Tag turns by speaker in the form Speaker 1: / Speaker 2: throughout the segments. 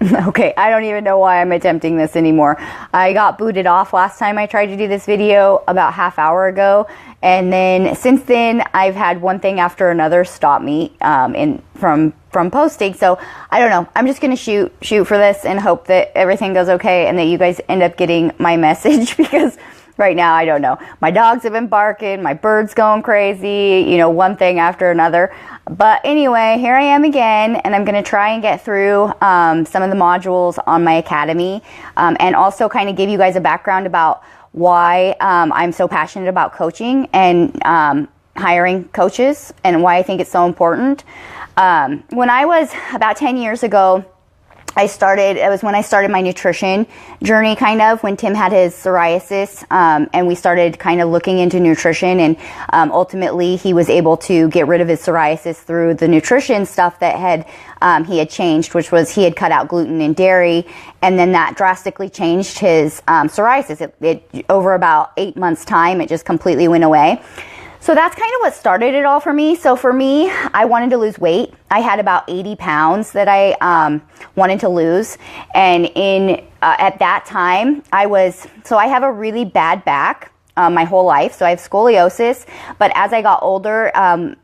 Speaker 1: Okay, I don't even know why I'm attempting this anymore. I got booted off last time I tried to do this video about half hour ago, and then since then I've had one thing after another stop me from posting. So I don't know. I'm just gonna shoot for this and hope that everything goes okay and that you guys end up getting my message, because right now I don't know. My dogs have been barking, my bird's going crazy, you know, one thing after another. But anyway, here I am again, and I'm going to try and get through some of the modules on my academy, and also kind of give you guys a background about why I'm so passionate about coaching and hiring coaches, and why I think it's so important. When I was about 10 years ago, it was when I started my nutrition journey, kind of, when Tim had his psoriasis, and we started kind of looking into nutrition, and ultimately he was able to get rid of his psoriasis through the nutrition stuff that he had changed, which was he had cut out gluten and dairy, and then that drastically changed his psoriasis. It over about 8 months' time, it just completely went away. So that's kind of what started it all for me. So for me, I wanted to lose weight. I had about 80 pounds that I wanted to lose. And at that time, I have a really bad back my whole life. So I have scoliosis. But as I got older,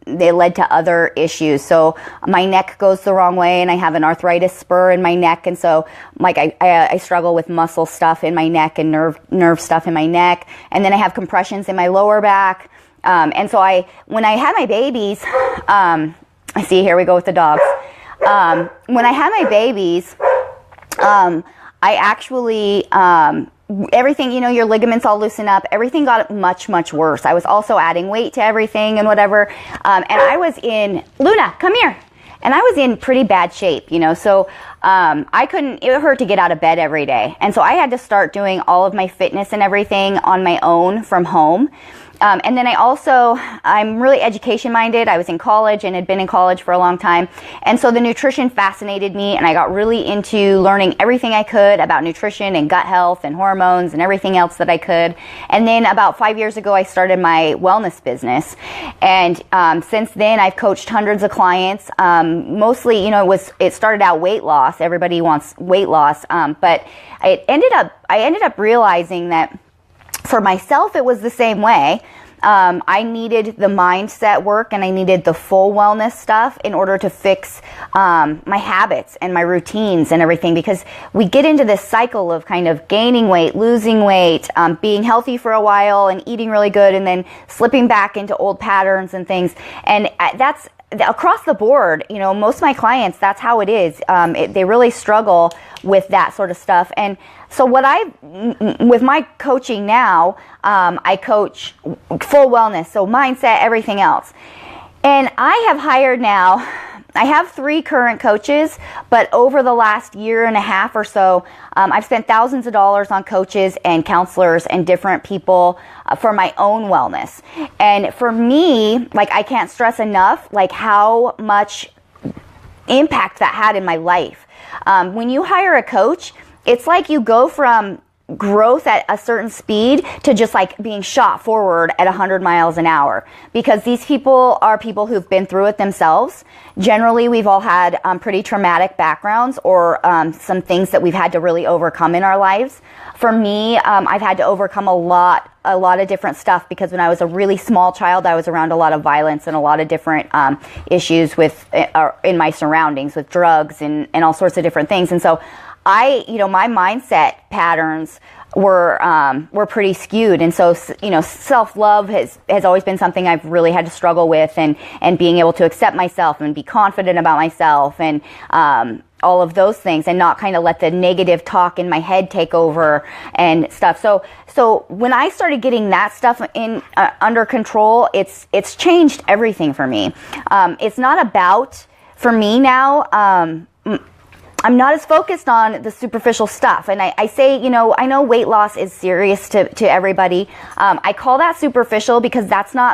Speaker 1: they led to other issues. So my neck goes the wrong way, and I have an arthritis spur in my neck. And so like I struggle with muscle stuff in my neck and nerve stuff in my neck. And then I have compressions in my lower back. And so when I had my babies, I see, here we go with the dogs. When I had my babies, I actually, everything, you know, your ligaments all loosen up. Everything got much, much worse. I was also adding weight to everything and whatever. And I was Luna, come here. And I was in pretty bad shape, you know, so it hurt to get out of bed every day. And so I had to start doing all of my fitness and everything on my own from home. And then I'm really education minded. I was in college and had been in college for a long time. And so the nutrition fascinated me, and I got really into learning everything I could about nutrition and gut health and hormones and everything else that I could. And then about 5 years ago, I started my wellness business. And since then, I've coached hundreds of clients. Mostly, you know, it started out weight loss. Everybody wants weight loss. But I ended up realizing that for myself, it was the same way. I needed the mindset work, and I needed the full wellness stuff in order to fix my habits and my routines and everything, because we get into this cycle of kind of gaining weight, losing weight, being healthy for a while and eating really good, and then slipping back into old patterns and things. And that's across the board, you know, most of my clients, that's how it is. They really struggle with that sort of stuff. And so with my coaching now, I coach full wellness, so mindset, everything else. And I have 3 current coaches, but over the last year and a half or so, I've spent thousands of dollars on coaches and counselors and different people for my own wellness. And for me, like, I can't stress enough, like, how much impact that had in my life. When you hire a coach, it's like you go from growth at a certain speed to just like being shot forward at 100 miles an hour, because these people are people who've been through it themselves. Generally, we've all had pretty traumatic backgrounds, or some things that we've had to really overcome in our lives. For me, I've had to overcome a lot of different stuff, because when I was a really small child, I was around a lot of violence and a lot of different issues in my surroundings with drugs and all sorts of different things. And so my mindset patterns were pretty skewed. And so, you know, self-love has always been something I've really had to struggle with, and being able to accept myself and be confident about myself, and all of those things, and not kind of let the negative talk in my head take over and stuff. So when I started getting that stuff under control, it's changed everything for me. It's not about, for me now, I'm not as focused on the superficial stuff. And I say, you know, I know weight loss is serious to everybody. I call that superficial because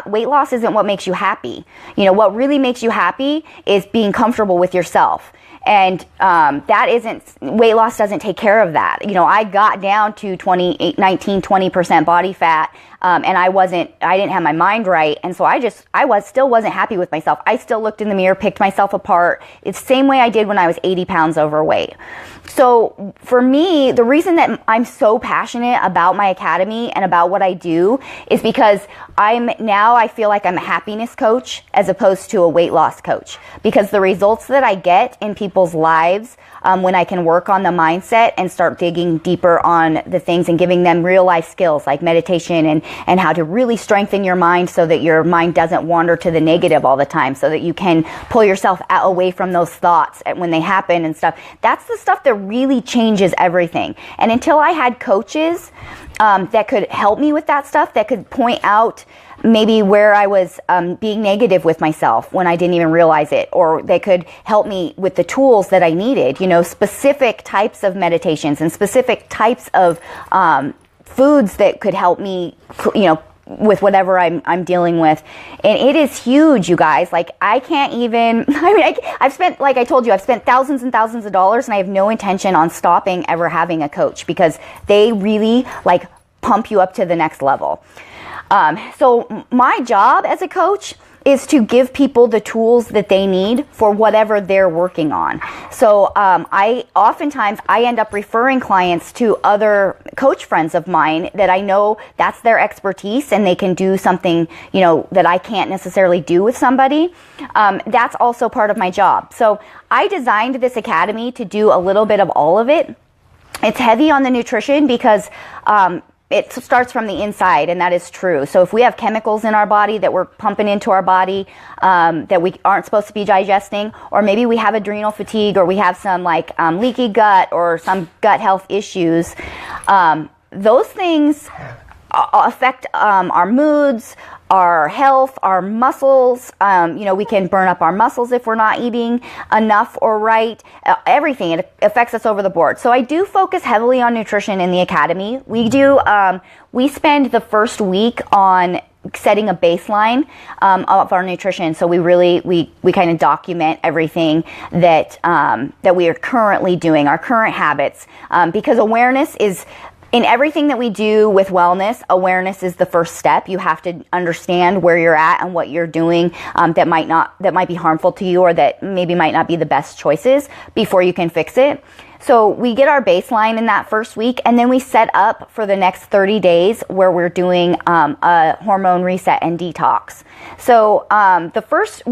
Speaker 1: weight loss isn't what makes you happy. You know, what really makes you happy is being comfortable with yourself. And weight loss doesn't take care of that. You know, I got down to 20% body fat and I didn't have my mind right. And so still wasn't happy with myself. I still looked in the mirror, picked myself apart. It's the same way I did when I was 80 pounds overweight. So for me, the reason that I'm so passionate about my academy and about what I do is because I feel like I'm a happiness coach as opposed to a weight loss coach, because the results that I get in people's lives when I can work on the mindset and start digging deeper on the things and giving them real life skills like meditation and how to really strengthen your mind so that your mind doesn't wander to the negative all the time, so that you can pull yourself away from those thoughts when they happen and stuff. That's the stuff that really changes everything. And until I had coaches that could help me with that stuff, that could point out maybe where I was being negative with myself when I didn't even realize it, or they could help me with the tools that I needed, specific types of meditations and specific types of foods that could help me, with whatever I'm dealing with. And it is huge, you guys. Like, I can't even, I've spent, like I told you, I've spent thousands and thousands of dollars, and I have no intention on stopping ever having a coach, because they really pump you up to the next level. So my job as a coach is to give people the tools that they need for whatever they're working on. So oftentimes I end up referring clients to other coach friends of mine that I know that's their expertise, and they can do something, that I can't necessarily do with somebody. That's also part of my job. So I designed this academy to do a little bit of all of it. It's heavy on the nutrition because it starts from the inside, and that is true. So if we have chemicals in our body that we're pumping into our body that we aren't supposed to be digesting, or maybe we have adrenal fatigue, or we have some leaky gut or some gut health issues, those things affect our moods, our health, our muscles. We can burn up our muscles if we're not eating enough or right. Everything. It affects us over the board. So I do focus heavily on nutrition in the academy. We spend the first week on setting a baseline of our nutrition. So we kind of document everything that we are currently doing, our current habits, because awareness is, in everything that we do with wellness, awareness is the first step. You have to understand where you're at and what you're doing that might be harmful to you, or that maybe might not be the best choices, before you can fix it. So we get our baseline in that first week, and then we set up for the next 30 days where we're doing a hormone reset and detox. So there's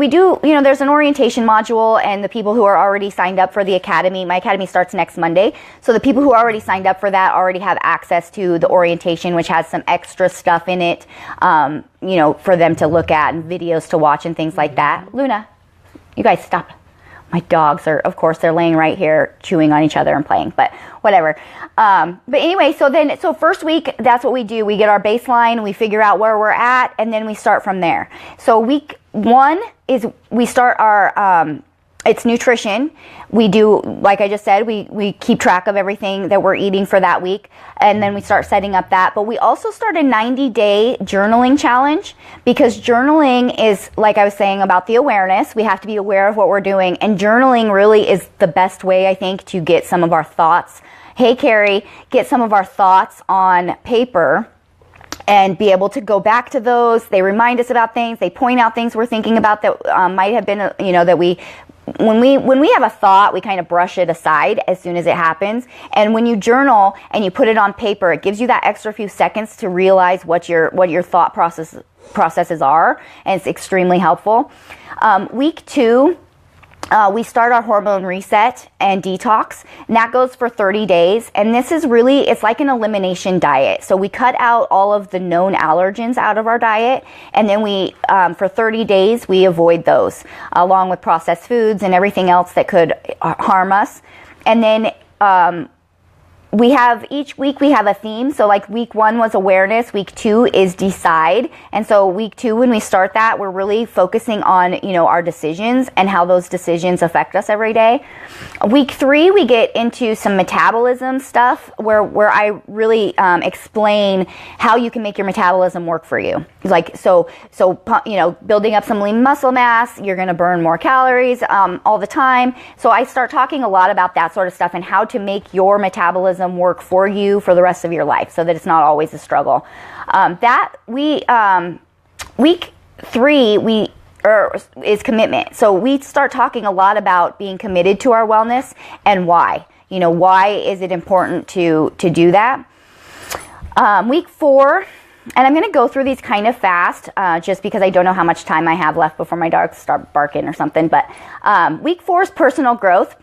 Speaker 1: an orientation module, and the people who are already signed up for the academy, my academy starts next Monday. So the people who are already signed up for that already have access to the orientation, which has some extra stuff in it, for them to look at and videos to watch and things like that. Luna, you guys stop. My dogs are, of course, they're laying right here chewing on each other and playing, but whatever. But anyway, so first week, that's what we do. We get our baseline, we figure out where we're at, and then we start from there. So week 1 is we start our, it's nutrition. We do, like I just said, we keep track of everything that we're eating for that week, and then we start setting up that. But we also start a 90-day journaling challenge, because journaling is, like I was saying about the awareness, we have to be aware of what we're doing, and journaling really is the best way, I think, to get some of our thoughts. Hey, Carrie, get some of our thoughts on paper and be able to go back to those. They remind us about things. They point out things we're thinking about that might have been, that when we have a thought, we kind of brush it aside as soon as it happens. And when you journal and you put it on paper, it gives you that extra few seconds to realize what your thought processes are, and it's extremely helpful. Week 2, we start our hormone reset and detox, and that goes for 30 days. And this is really, it's like an elimination diet. So we cut out all of the known allergens out of our diet, and then for 30 days, we avoid those, along with processed foods and everything else that could harm us. And then each week we have a theme. So like week 1 was awareness, week 2 is decide. And so week 2, when we start that, we're really focusing on, our decisions and how those decisions affect us every day. Week 3, we get into some metabolism stuff where I really explain how you can make your metabolism work for you. Like, so building up some lean muscle mass, you're going to burn more calories all the time. So I start talking a lot about that sort of stuff and how to make your metabolism metabolism work for you for the rest of your life, so that it's not always a struggle. Week 3 is commitment. So we start talking a lot about being committed to our wellness and why. Why is it important to do that? Week 4, and I'm going to go through these kind of fast, just because I don't know how much time I have left before my dogs start barking or something. But week 4 is personal growth,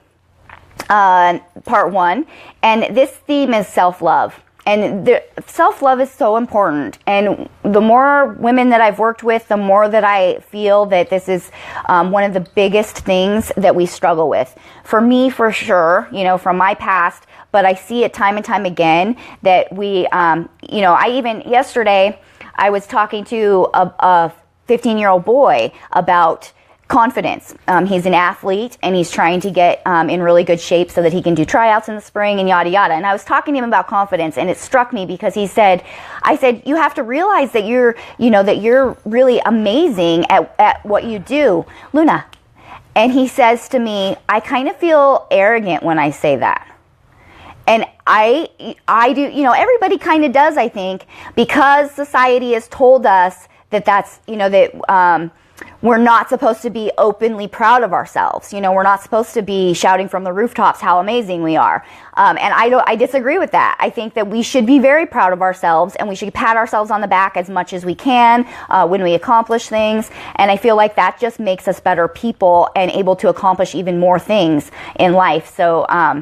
Speaker 1: part 1, and this theme is self-love. And self-love is so important. And the more women that I've worked with, the more that I feel that this is one of the biggest things that we struggle with. For me, for sure, from my past, but I see it time and time again that we, yesterday, I was talking to a 15-year-old boy about confidence. He's an athlete and he's trying to get in really good shape so that he can do tryouts in the spring and yada yada. And I was talking to him about confidence, and it struck me because I said, you have to realize that you're really amazing at what you do, Luna. And he says to me, I kind of feel arrogant when I say that. And I do, everybody kind of does, I think, because society has told us that's, we're not supposed to be openly proud of ourselves. We're not supposed to be shouting from the rooftops how amazing we are. And I disagree with that. I think that we should be very proud of ourselves, and we should pat ourselves on the back as much as we can when we accomplish things. And I feel like that just makes us better people and able to accomplish even more things in life. Okay,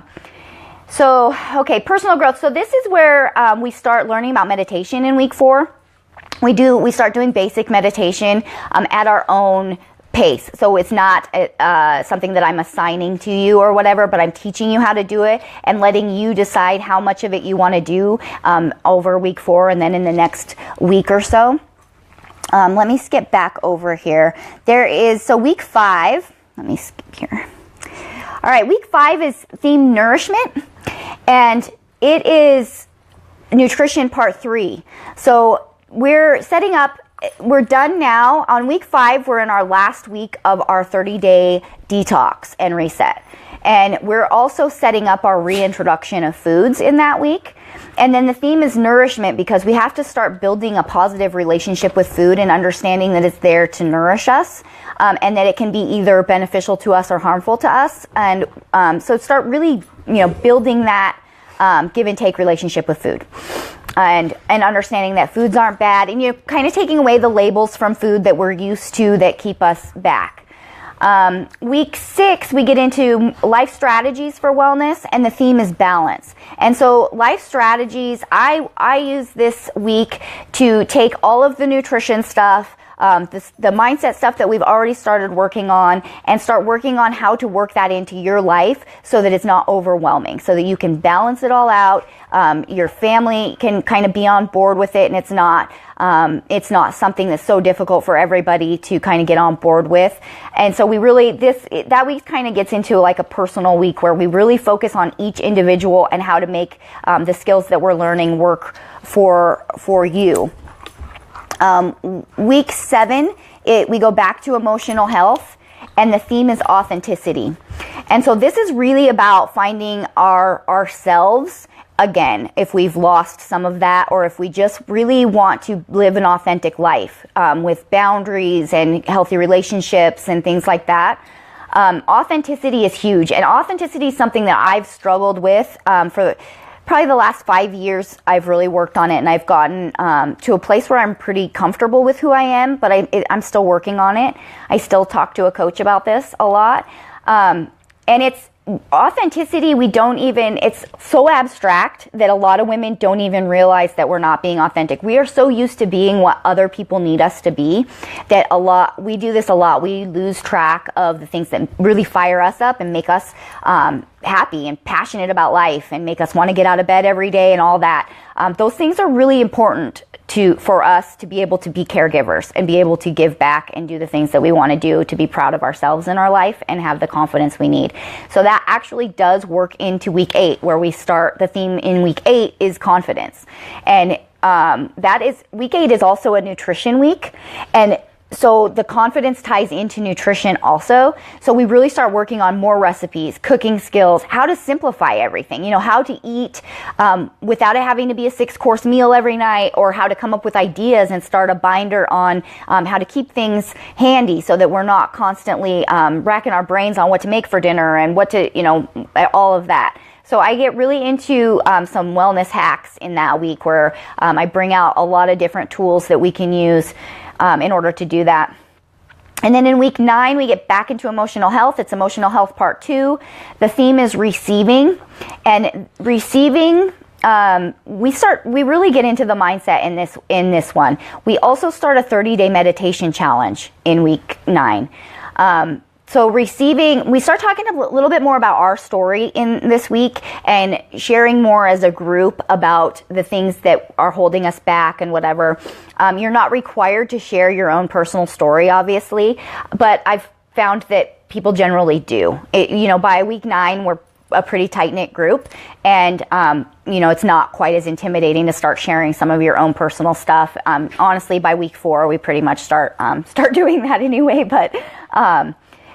Speaker 1: personal growth. So this is where we start learning about meditation in week 4. We start doing basic meditation at our own pace. So it's not something that I'm assigning to you or whatever, but I'm teaching you how to do it and letting you decide how much of it you want to do over week 4 and then in the next week or so. Let me skip back over here. Week 5, let me skip here. All right, week 5 is theme nourishment, and it is nutrition part 3. So we're done now. On week 5, we're in our last week of our 30-day detox and reset. And we're also setting up our reintroduction of foods in that week. And then the theme is nourishment, because we have to start building a positive relationship with food and understanding that it's there to nourish us, and that it can be either beneficial to us or harmful to us. And so start really, building that give and take relationship with food. And understanding that foods aren't bad, and kind of taking away the labels from food that we're used to that keep us back. Week 6, we get into life strategies for wellness, and the theme is balance. And so life strategies, I use this week to take all of the nutrition stuff, the mindset stuff that we've already started working on, and start working on how to work that into your life so that it's not overwhelming, so that you can balance it all out. Your family can kind of be on board with it, and it's not something that's so difficult for everybody to kind of get on board with. And so that week kind of gets into like a personal week where we really focus on each individual and how to make the skills that we're learning work for you. Week 7, we go back to emotional health, and the theme is authenticity. And so this is really about finding ourselves again, if we've lost some of that, or if we just really want to live an authentic life with boundaries and healthy relationships and things like that. Authenticity is huge, and authenticity is something that I've struggled with for probably the last 5 years. I've really worked on it, and I've gotten to a place where I'm pretty comfortable with who I am, but I'm still working on it. I still talk to a coach about this a lot. And it's authenticity, it's so abstract that a lot of women don't even realize that we're not being authentic. We are so used to being what other people need us to be that we do this a lot. We lose track of the things that really fire us up and make us happy and passionate about life and make us want to get out of bed every day and all that. Those things are really important for us to be able to be caregivers and be able to give back and do the things that we want to do to be proud of ourselves in our life and have the confidence we need. So that actually does work into week 8, where we start the theme in week 8 is confidence. And week 8 is also a nutrition week. And so the confidence ties into nutrition also. So we really start working on more recipes, cooking skills, how to simplify everything, how to eat without it having to be a 6-course meal every night, or how to come up with ideas and start a binder on how to keep things handy so that we're not constantly racking our brains on what to make for dinner and what to, all of that. So I get really into some wellness hacks in that week where I bring out a lot of different tools that we can use in order to do that. And then in week 9, we get back into emotional health. It's emotional health part 2. The theme is receiving. And receiving, we really get into the mindset in this one. We also start a 30-day meditation challenge in week 9. So receiving, we start talking a little bit more about our story in this week and sharing more as a group about the things that are holding us back and whatever. You're not required to share your own personal story, obviously, but I've found that people generally do. By week 9, we're a pretty tight-knit group, and it's not quite as intimidating to start sharing some of your own personal stuff. Honestly, by week 4, we pretty much start doing that anyway, but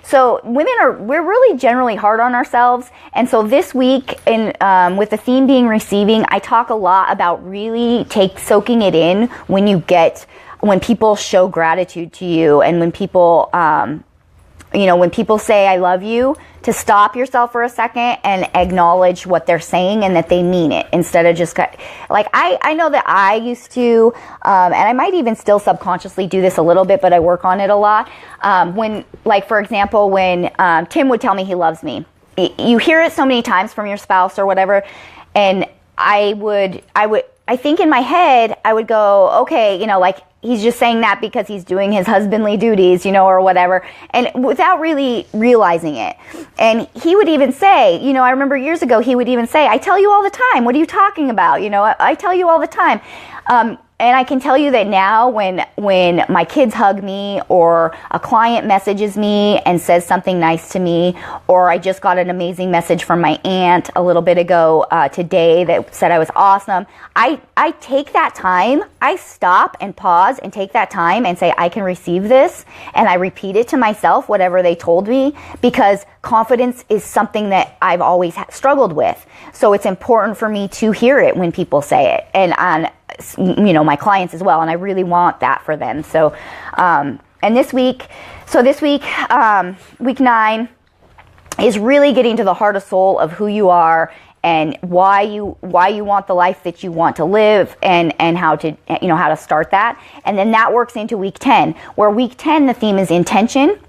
Speaker 1: so we're really generally hard on ourselves. And so this week, with the theme being receiving, I talk a lot about really soaking it in when people show gratitude to you, and when people, when people say, I love you, to stop yourself for a second and acknowledge what they're saying and that they mean it, instead of just I know that I used to, and I might even still subconsciously do this a little bit, but I work on it a lot. For example, when Tim would tell me he loves me, you hear it so many times from your spouse or whatever, and I think in my head, I would go, okay, he's just saying that because he's doing his husbandly duties, or whatever, and without really realizing it. And he would even say, I remember years ago, he would even say, I tell you all the time. What are you talking about? I tell you all the time. And I can tell you that now when my kids hug me, or a client messages me and says something nice to me, or I just got an amazing message from my aunt a little bit ago today that said I was awesome, I take that time, I stop and pause and take that time and say, I can receive this, and I repeat it to myself, whatever they told me, because confidence is something that I've always struggled with. So it's important for me to hear it when people say it, and on my clients as well, and I really want that for them. So, and this week, week 9 is really getting to the heart and soul of who you are and why you want the life that you want to live, and how to start that. And then that works into week 10, where week 10, the theme is intention.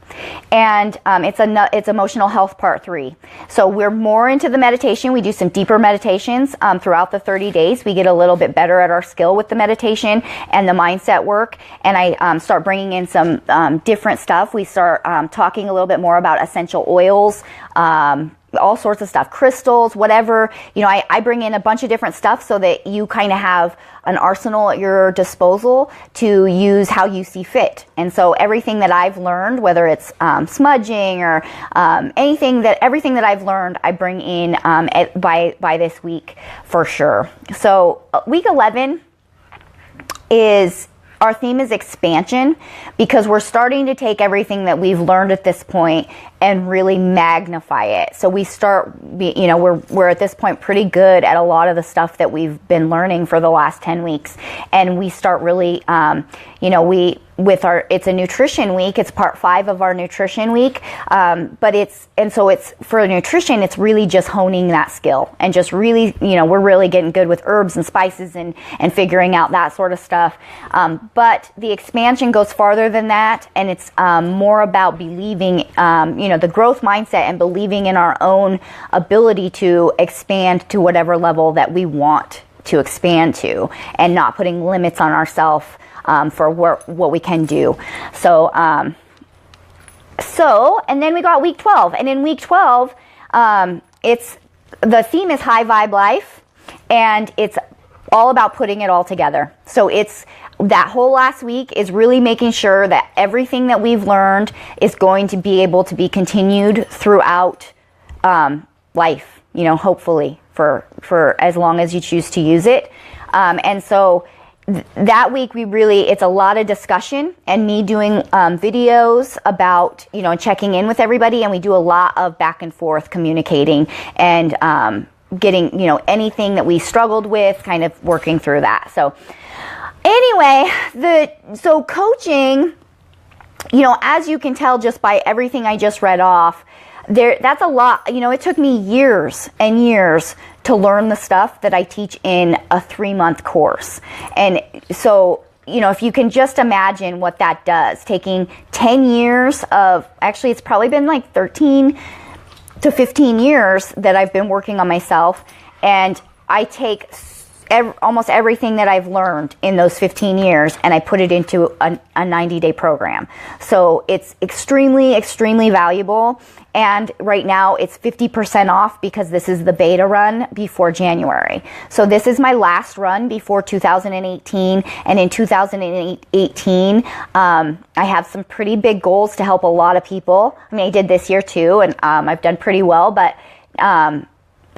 Speaker 1: And it's emotional health part 3. So we're more into the meditation. We do some deeper meditations throughout the 30 days. We get a little bit better at our skill with the meditation and the mindset work. And I start bringing in some different stuff. We start talking a little bit more about essential oils, all sorts of stuff, crystals, whatever. I bring in a bunch of different stuff so that you kind of have an arsenal at your disposal to use how you see fit. And so everything that I've learned, whether it's smudging or everything that I've learned, I bring in by this week for sure. So week 11 our theme is expansion, because we're starting to take everything that we've learned at this point and really magnify it. So we start, we're at this point pretty good at a lot of the stuff that we've been learning for the last 10 weeks. And we start really, it's a nutrition week. It's part 5 of our nutrition week. So for nutrition, it's really just honing that skill and just really, we're really getting good with herbs and spices and figuring out that sort of stuff. But the expansion goes farther than that. And it's more about believing, the growth mindset and believing in our own ability to expand to whatever level that we want to expand to, and not putting limits on ourselves for what we can do. So, and then we got week 12, and in week 12, the theme is high vibe life, and it's all about putting it all together. So it's that whole last week is really making sure that everything that we've learned is going to be able to be continued throughout life, hopefully for as long as you choose to use it. And so that week it's a lot of discussion and me doing videos about, you know, checking in with everybody, and we do a lot of back and forth communicating and getting, you know, anything that we struggled with, kind of working through that. So anyway, so coaching, you know, as you can tell just by everything I just read off, that's a lot. You know, it took me years and years to learn the stuff that I teach in a 3-month course. And so, you know, if you can just imagine what that does, taking 10 years of, actually it's probably been like 13 to 15 years that I've been working on myself, and I take almost everything that I've learned in those 15 years and I put it into a 90-day program. So it's extremely, extremely valuable. And right now it's 50% off because this is the beta run before January. So this is my last run before 2018. And in 2018, I have some pretty big goals to help a lot of people. I mean, I did this year too, and I've done pretty well, but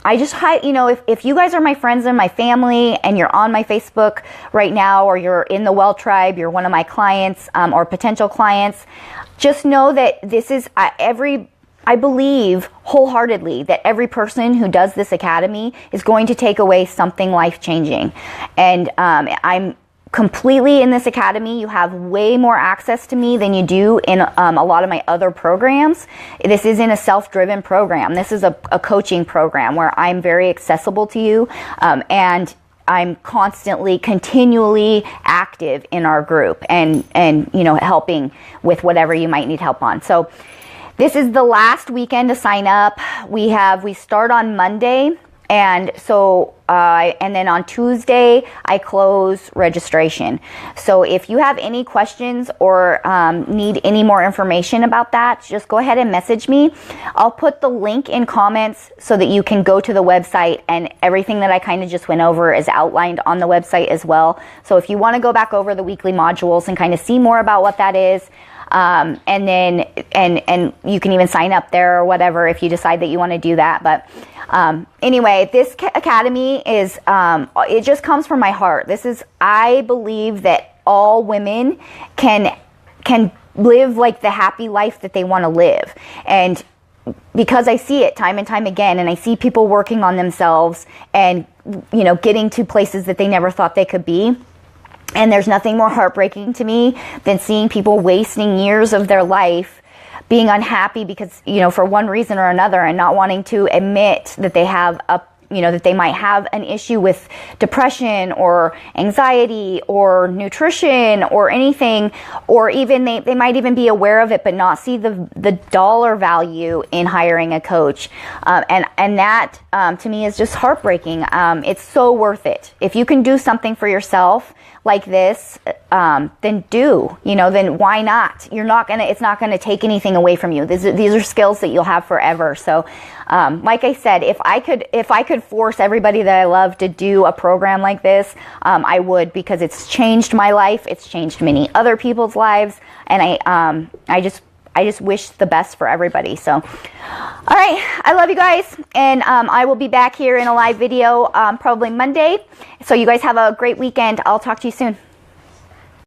Speaker 1: I just, you know, if you guys are my friends and my family and you're on my Facebook right now, or you're in the Well Tribe, you're one of my clients or potential clients, just know that this is I believe wholeheartedly that every person who does this academy is going to take away something life-changing. And I'm completely in this academy. You have way more access to me than you do in a lot of my other programs. This isn't a self-driven program. This is a coaching program where I'm very accessible to you, and I'm constantly, continually active in our group and you know, helping with whatever you might need help on. So this is the last weekend to sign up. We start on Monday, and so and then on Tuesday I close registration. So if you have any questions or need any more information about that, just go ahead and message me. I'll put the link in comments so that you can go to the website, and everything that I kind of just went over is outlined on the website as well. So if you want to go back over the weekly modules and kind of see more about what that is, and then you can even sign up there or whatever if you decide that you want to do that. But anyway, this academy is it just comes from my heart. I believe that all women can live like the happy life that they want to live, and because I see it time and time again, and I see people working on themselves and, you know, getting to places that they never thought they could be. And there's nothing more heartbreaking to me than seeing people wasting years of their life being unhappy because, you know, for one reason or another, and not wanting to admit that they have that they might have an issue with depression or anxiety or nutrition or anything, or even they might even be aware of it but not see the dollar value in hiring a coach. And that to me is just heartbreaking. It's so worth it. If you can do something for yourself like this, then then why not? It's not gonna take anything away from you. These are skills that you'll have forever. So like I said, if I could force everybody that I love to do a program like this, I would, because it's changed my life. It's changed many other people's lives, and I just wish the best for everybody. So, all right, I love you guys, and I will be back here in a live video probably Monday. So you guys have a great weekend. I'll talk to you soon.